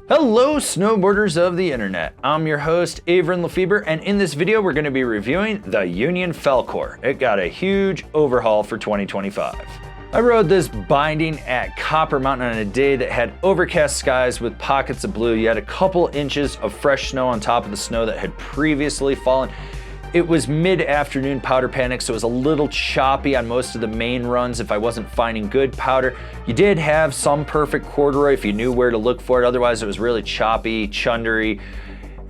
Hello snowboarders of the internet, I'm your host Avran LeFeber, and in this video we're going to be reviewing the Union Falcor. It got a huge overhaul for 2025. I rode this binding at Copper Mountain on a day that had overcast skies with pockets of blue. You had a couple inches of fresh snow on top of the snow that had previously fallen. It was mid-afternoon powder panic, so it was a little choppy on most of the main runs if I wasn't finding good powder. You did have some perfect corduroy if you knew where to look for it, otherwise it was really choppy, chundery,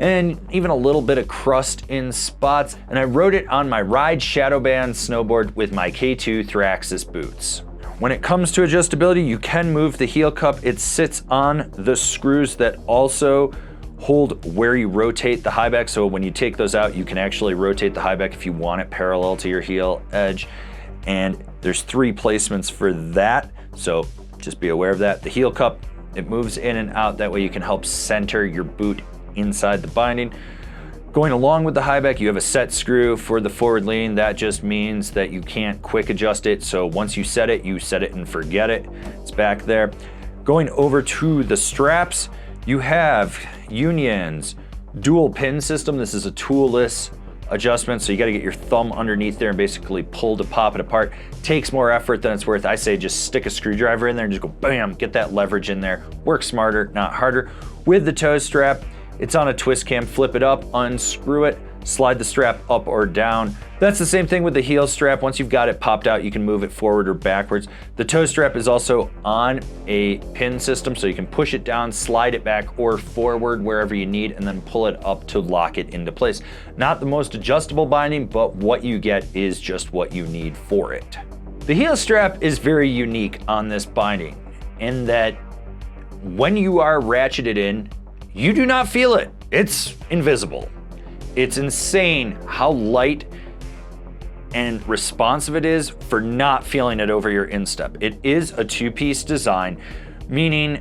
and even a little bit of crust in spots. And I rode it on my Ride Shadowband snowboard with my K2 Thraxis boots. When it comes to adjustability, you can move the heel cup. It sits on the screws that also hold where you rotate the Highback, so when you take those out, you can actually rotate the Highback if you want it parallel to your heel edge. And there's 3 placements for that, so just be aware of that. The heel cup, it moves in and out, that way you can help center your boot inside the binding. Going along with the Highback, you have a set screw for the forward lean. That just means that you can't quick adjust it, so once you set it and forget it. It's back there. Going over to the straps, you have Union's dual pin system. This is a toolless adjustment, so you gotta get your thumb underneath there and basically pull to pop it apart. Takes more effort than it's worth. I say just stick a screwdriver in there and just go bam, get that leverage in there. Work smarter, not harder. With the toe strap, it's on a twist cam. Flip it up, unscrew it, slide the strap up or down. That's the same thing with the heel strap. Once you've got it popped out, you can move it forward or backwards. The toe strap is also on a pin system, so you can push it down, slide it back or forward wherever you need, and then pull it up to lock it into place. Not the most adjustable binding, but what you get is just what you need for it. The heel strap is very unique on this binding in that when you are ratcheted in, you do not feel it. It's invisible. It's insane how light and responsive it is for not feeling it over your instep. It is a 2-piece design, meaning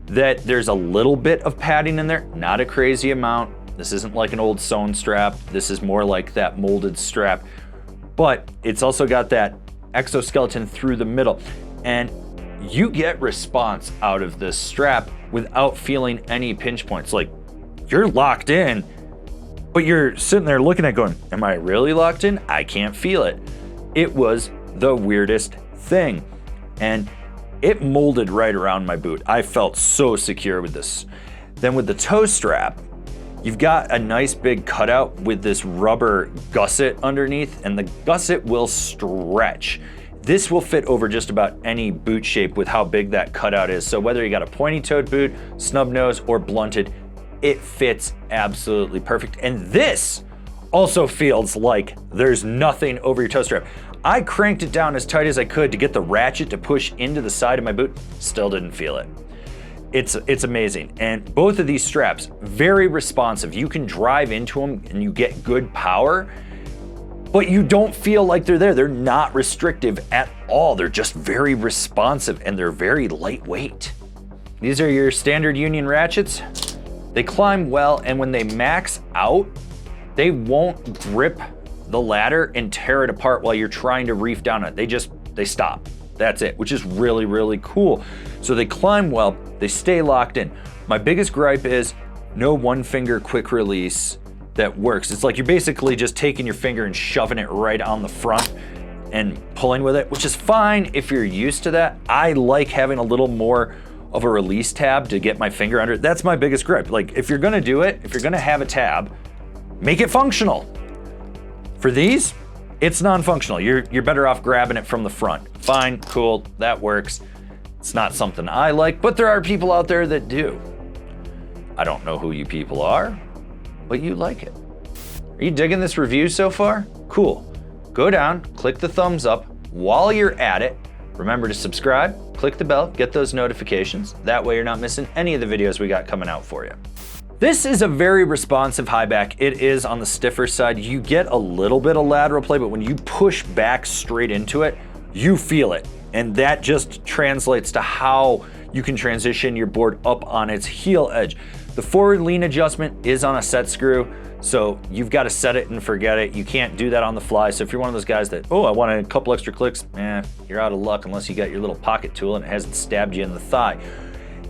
that there's a little bit of padding in there, not a crazy amount. This isn't like an old sewn strap. This is more like that molded strap, but it's also got that exoskeleton through the middle, and you get response out of this strap without feeling any pinch points. Like, you're locked in, but you're sitting there looking at going, am I really locked in? I can't feel it. It was the weirdest thing. And it molded right around my boot. I felt so secure with this. Then with the toe strap, you've got a nice big cutout with this rubber gusset underneath, and the gusset will stretch. This will fit over just about any boot shape with how big that cutout is. So whether you got a pointy-toed boot, snub nose, or blunted, it fits absolutely perfect. And this also feels like there's nothing over your toe strap. I cranked it down as tight as I could to get the ratchet to push into the side of my boot. Still didn't feel it. It's amazing. And both of these straps, very responsive. You can drive into them and you get good power, but you don't feel like they're there. They're not restrictive at all. They're just very responsive and they're very lightweight. These are your standard Union ratchets. They climb well, and when they max out, they won't grip the ladder and tear it apart while you're trying to reef down it. They stop. That's it, which is really, really cool. So they climb well, they stay locked in. My biggest gripe is no one-finger quick release that works. It's like you're basically just taking your finger and shoving it right on the front and pulling with it, which is fine if you're used to that. I like having a little more of a release tab to get my finger under it. That's my biggest gripe. Like, if you're gonna do it, if you're gonna have a tab, make it functional. For these, it's non-functional. You're better off grabbing it from the front. Fine, cool, that works. It's not something I like, but there are people out there that do. I don't know who you people are, but you like it. Are you digging this review so far? Cool. Go down, click the thumbs up. While you're at it, remember to subscribe, click the bell, get those notifications. That way you're not missing any of the videos we got coming out for you. This is a very responsive Highback. It is on the stiffer side. You get a little bit of lateral play, but when you push back straight into it, you feel it. And that just translates to how you can transition your board up on its heel edge. The forward lean adjustment is on a set screw, so you've got to set it and forget it. You can't do that on the fly. So if you're one of those guys that, oh, I want a couple extra clicks, you're out of luck unless you got your little pocket tool and it hasn't stabbed you in the thigh.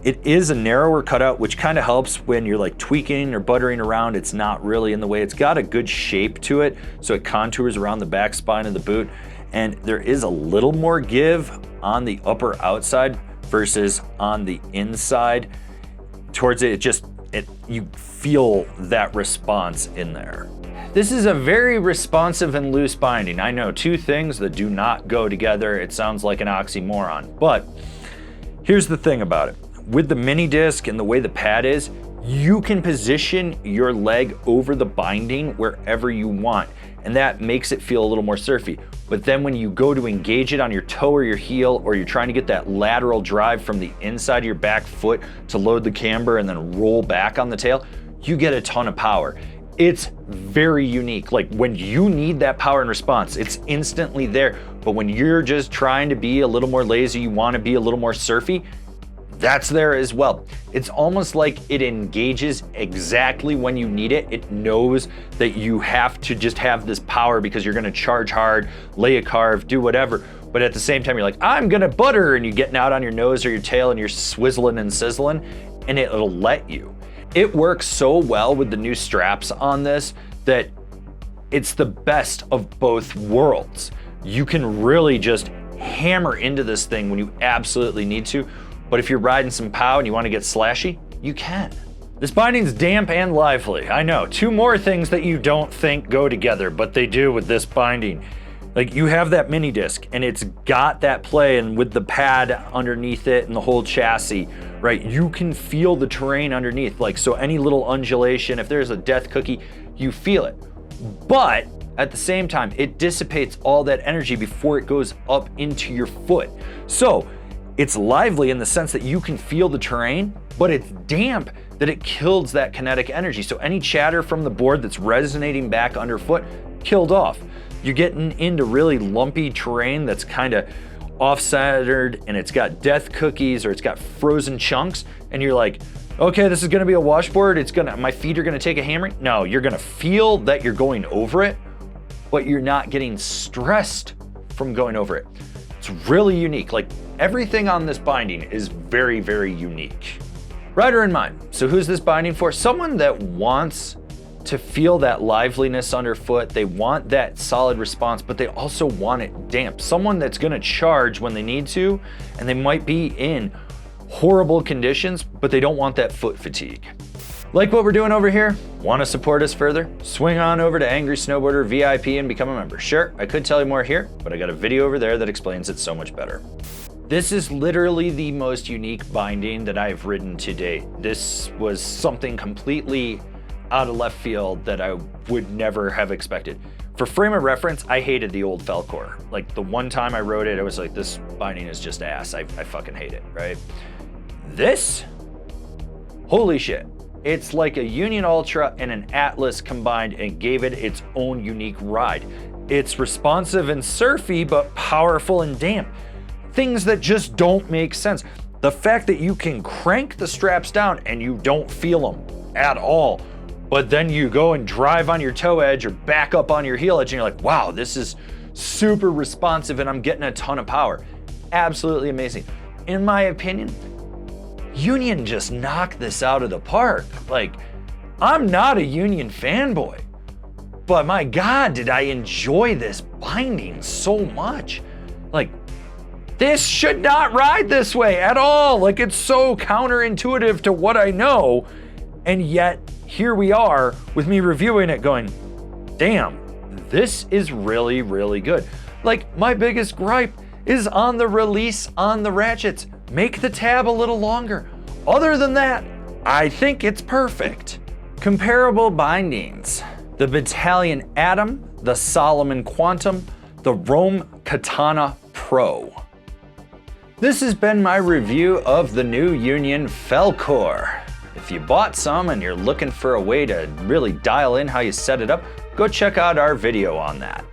It is a narrower cutout, which kind of helps when you're like tweaking or buttering around. It's not really in the way. It's got a good shape to it, so it contours around the back spine of the boot. And there is a little more give on the upper outside versus on the inside. Towards it, you feel that response in there. This is a very responsive and loose binding. I know, two things that do not go together. It sounds like an oxymoron, but here's the thing about it. With the mini disc and the way the pad is, you can position your leg over the binding wherever you want, and that makes it feel a little more surfy. But then when you go to engage it on your toe or your heel, or you're trying to get that lateral drive from the inside of your back foot to load the camber and then roll back on the tail, you get a ton of power. It's very unique. Like when you need that power and response, it's instantly there. But when you're just trying to be a little more lazy, you want to be a little more surfy, that's there as well. It's almost like it engages exactly when you need it. It knows that you have to just have this power because you're gonna charge hard, lay a carve, do whatever. But at the same time, you're like, I'm gonna butter, and you're getting out on your nose or your tail and you're swizzling and sizzling, and it'll let you. It works so well with the new straps on this that it's the best of both worlds. You can really just hammer into this thing when you absolutely need to. But if you're riding some pow and you want to get slashy, you can. This binding's damp and lively. I know, two more things that you don't think go together, but they do with this binding. Like you have that mini disc and it's got that play, and with the pad underneath it and the whole chassis, right? You can feel the terrain underneath. Like, so any little undulation, if there's a death cookie, you feel it. But at the same time, it dissipates all that energy before it goes up into your foot. So it's lively in the sense that you can feel the terrain, but it's damp that it kills that kinetic energy. So any chatter from the board that's resonating back underfoot, killed off. You're getting into really lumpy terrain that's kind of off-centered, and it's got death cookies or it's got frozen chunks, and you're like, okay, this is gonna be a washboard, my feet are gonna take a hammering. No, you're gonna feel that you're going over it, but you're not getting stressed from going over it. It's really unique. Like everything on this binding is very, very unique. Rider in mind. So who's this binding for? Someone that wants to feel that liveliness underfoot. They want that solid response, but they also want it damp. Someone that's gonna charge when they need to, and they might be in horrible conditions, but they don't want that foot fatigue. Like what we're doing over here? Want to support us further? Swing on over to Angry Snowboarder VIP and become a member. Sure, I could tell you more here, but I got a video over there that explains it so much better. This is literally the most unique binding that I've ridden to date. This was something completely out of left field that I would never have expected. For frame of reference, I hated the old Falcor. Like the one time I rode it, I was like, this binding is just ass. I fucking hate it, right? This, holy shit. It's like a Union Ultra and an Atlas combined and gave it its own unique ride. It's responsive and surfy, but powerful and damp. Things that just don't make sense. The fact that you can crank the straps down and you don't feel them at all, but then you go and drive on your toe edge or back up on your heel edge and you're like, wow, this is super responsive and I'm getting a ton of power. Absolutely amazing. In my opinion, Union just knocked this out of the park. Like, I'm not a Union fanboy, but my God, did I enjoy this binding so much. Like, this should not ride this way at all. Like, it's so counterintuitive to what I know, and yet here we are with me reviewing it going, damn, this is really, really good. Like, my biggest gripe is on the release on the ratchets. Make the tab a little longer. Other than that, I think it's perfect. Comparable bindings: the Bataleon Atom, the Salomon Quantum, the Katana Pro. This has been my review of the new Union Falcor. If you bought some and you're looking for a way to really dial in how you set it up, go check out our video on that.